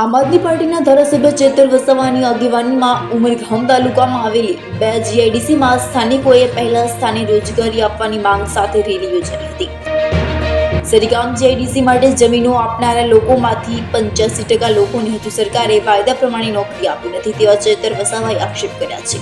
આમ આદમી પાર્ટીના ધારાસભ્ય ચેતર વસાવાની આગેવાનીમાં ઉમરગામ તાલુકામાં આવેલી 2 જીઆઈડીસીમાં સ્થાનિકોએ પહેલા સ્થાને રોજગારી આપવાની માંગ સાથે રેલી યોજાઈ હતી। સરીગામ જીઆઈડીસી માટે જમીનો આપનારા લોકોમાંથી 85% લોકોને હજુ સરકારે વાયદા પ્રમાણે નોકરી આપી નથી તેવા ચેતર વસાવાએ આક્ષેપ કર્યા છે।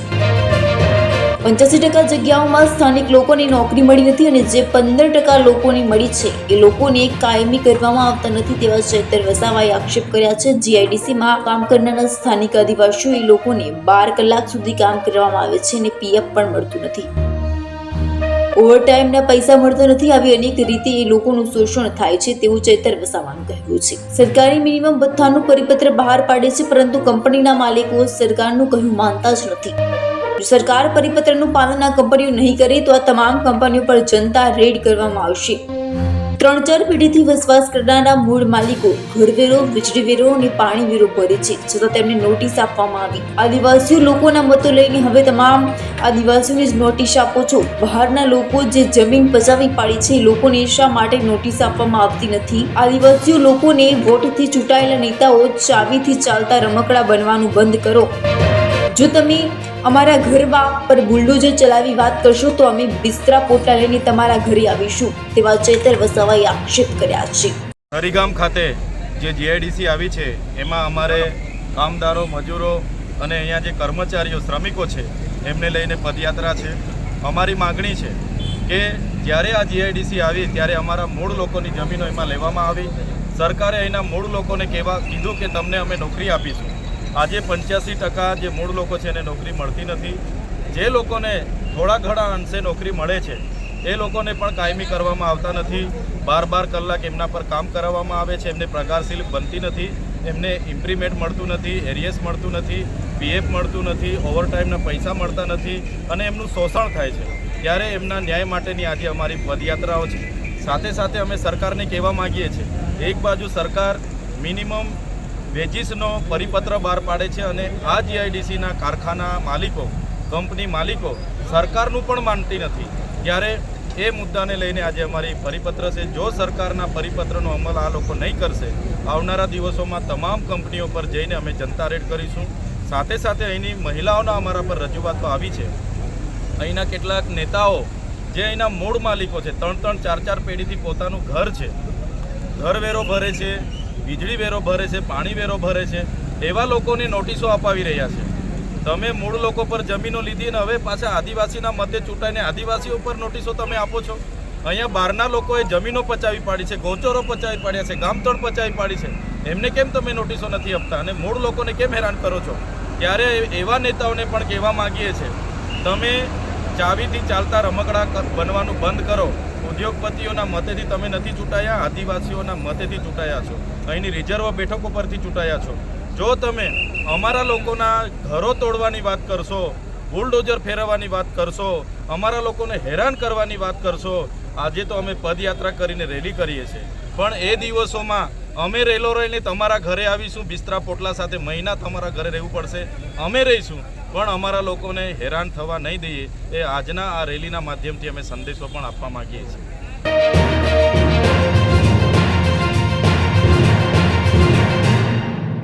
85% જગ્યાઓમાં સ્થાનિક લોકોને નોકરી મળી નથી અને જે 15% લોકોને મળી છે એ લોકોને કાયમી કરવામાં આવતા નથી તેવા ચેતર વસાવાએ આક્ષેપ કર્યા છે। જીઆઈડીસીમાં કામ કરનારા સ્થાનિક આદિવાસીઓ એ લોકોને 12 કલાક સુધી કામ કરવામાં આવે છે અને પીએફ પણ મળતું નથી, ઓવરટાઈમના પૈસા મળતો નથી। આવી અનેક રીતે એ લોકોનું શોષણ થાય છે તેવું ચેતર વસાવાનું કહેવું છે। સરકારી મિનિમમ ભથ્થાનું પરિપત્ર બહાર પાડે છે પરંતુ કંપનીના માલિકો સરકારનું કહ્યું માનતા જ નથી। જો સરકાર પરિપત્રનું પાલન આ કંપનીઓ નહીં કરે તો આ તમામ કંપનીઓ પર જનતા રેડ કરવામાં આવશે। 3-4 પેઢીથી વસવાટ કરનારા મૂળ માલિકો ઘરવેરો, વીજળી વેરો અને પાણી વેરો ભરે છે છતાં તેમને નોટિસ આપવામાં આવી। આદિવાસીઓ લોકોના મતો લઈને હવે તમામ આદિવાસીઓને જ નોટિસ આપો છો। બહારના લોકો જે જમીન પચાવી પાડી છે એ લોકોને શા માટે નોટિસ આપવામાં આવતી નથી? આદિવાસીઓ લોકોને વોટથી ચૂંટાયેલા નેતાઓ ચાવીથી ચાલતા રમકડા બનવાનું બંધ કરો। જો તમે અમારા ઘર પર બુલડોઝર ચલાવી વાત કરશો તો અમે બિસ્તરા પોટલા લઈને તમારા ઘરે આવીશું તેવા ચેતર વસાવાએ આક્ષેપ કર્યા છે। સરીગામ ખાતે જે જીઆઈડીસી આવી છે એમાં અમારે કામદારો, મજૂરો અને અહીંયા જે કર્મચારીઓ, શ્રમિકો છે એમને લઈને પદયાત્રા છે। અમારી માગણી છે કે જ્યારે આ જીઆઈડીસી આવી ત્યારે અમારા મૂળ લોકોની જમીનો એમાં લેવામાં આવી। સરકારે અહીંના મૂળ લોકોને કીધું કે તમને અમે નોકરી આપીશું। આજે 85% જે મૂળ લોકો છે એને નોકરી મળતી નથી। જે લોકોને થોડા ઘણા અંશે નોકરી મળે છે એ લોકોને પણ કાયમી કરવામાં આવતા નથી। 12 કલાક એમના પર કામ કરાવવામાં આવે છે, એમને પગાર સ્લિપ બનતી નથી, એમને ઇમ્પ્રીમેન્ટ મળતું નથી, એરિયસ મળતું નથી, પીએફ મળતું નથી, ઓવરટાઈમના પૈસા મળતા નથી અને એમનું શોષણ થાય છે। ત્યારે એમના ન્યાય માટેની આજે અમારી પદયાત્રાઓ છે। સાથે સાથે અમે સરકારને કહેવા માગીએ છીએ, એક બાજુ સરકાર મિનિમમ વેજીસનો પરિપત્ર બહાર પાડે છે અને આ જીઆઈડીસીના કારખાના માલિકો, કંપની માલિકો સરકારનું પણ માનતી નથી। ત્યારે એ મુદ્દાને લઈને આજે અમારી પરિપત્ર છે। જો સરકારના પરિપત્રનો અમલ આ લોકો નહીં કરશે, આવનારા દિવસોમાં તમામ કંપનીઓ પર જઈને અમે જનતા રેડ કરીશું। સાથે સાથે અહીંની મહિલાઓના અમારા પર રજૂઆતો આવી છે। અહીંના કેટલાક નેતાઓ જે અહીંના મૂળ માલિકો છે, 3-3, 4-4 પેઢીથી પોતાનું ઘર છે, ઘરવેરો ભરે છે, વીજળી વેરો ભરે છે, પાણી વેરો ભરે છે, એવા લોકોને નોટિસો અપાવી રહ્યા છે। તમે મૂળ લોકો પર જમીનો લીધી અને હવે પાછા આદિવાસીના મતે ચૂંટાઈને આદિવાસીઓ પર નોટિસો તમે આપો છો। અહીંયા બહારના લોકોએ જમીનો પચાવી પાડી છે, ગોચરો પચાવી પાડ્યા છે, ગામતળ પચાવી પાડી છે, એમને કેમ તમે નોટિસો નથી આપતા અને મૂળ લોકોને કેમ હેરાન કરો છો? ત્યારે એવા નેતાઓને પણ કહેવા માગીએ છીએ, તમે ચાવીથી ચાલતા રમકડા બનવાનું બંધ કરો। ઉદ્યોગપતિઓના મતેથી તમે નથી ચૂંટાયા, આદિવાસીઓના મતેથી ચૂંટાયા છો, અહીંની રિઝર્વ બેઠકો પરથી ચૂંટાયા છો। જો તમે અમારા લોકોના ઘરો તોડવાની વાત કરશો, બુલડોઝર ફેરવવાની વાત કરશો, અમારા લોકોને હેરાન કરવાની વાત કરશો, આજે તો અમે પદયાત્રા કરીને રેલી કરીએ છીએ, પણ એ દિવસોમાં અમે રેલો રહીને તમારા ઘરે આવીશું, બિસ્તરા પોટલા સાથે મહિના તમારા ઘરે રહેવું પડશે, અમે રહીશું, પણ અમારા લોકોને હેરાન થવા નહીં દઈએ। એ આજના આ રેલીના માધ્યમથી અમે સંદેશો પણ આપવા માગીએ છીએ।